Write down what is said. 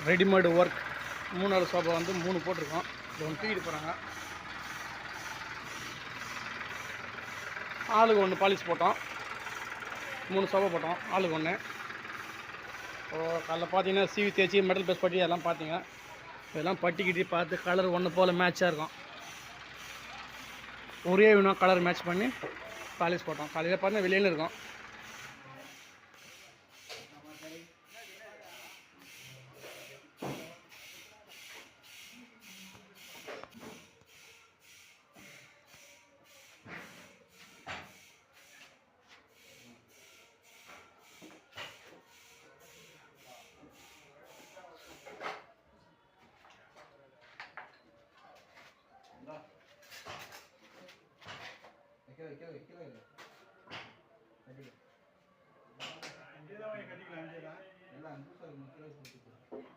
Readymade work 3 sofa வந்து 3 போட்டிருக்கோம். இது ஒன்று தூக்கிட்டு போகிறாங்க. ஆளுக்கு 1 பாலிஷ் போட்டோம். 3 சோஃபா போட்டோம், ஆளுக்கு 1. காலைல பார்த்தீங்கன்னா சீவி தேய்ச்சி மெட்டல் பேஸ் பட்டி எல்லாம் பார்த்தீங்க. இதெல்லாம் பட்டிக்கிட்டு பார்த்து கலர் ஒன்று போல் மேட்சாக இருக்கும். ஒரே வேணும் கலர் மேட்ச் பண்ணி பாலிஷ் போட்டோம். காலையில் பார்த்தீங்கன்னா வெளியில் இருக்கும். கட்டிக்கலாம்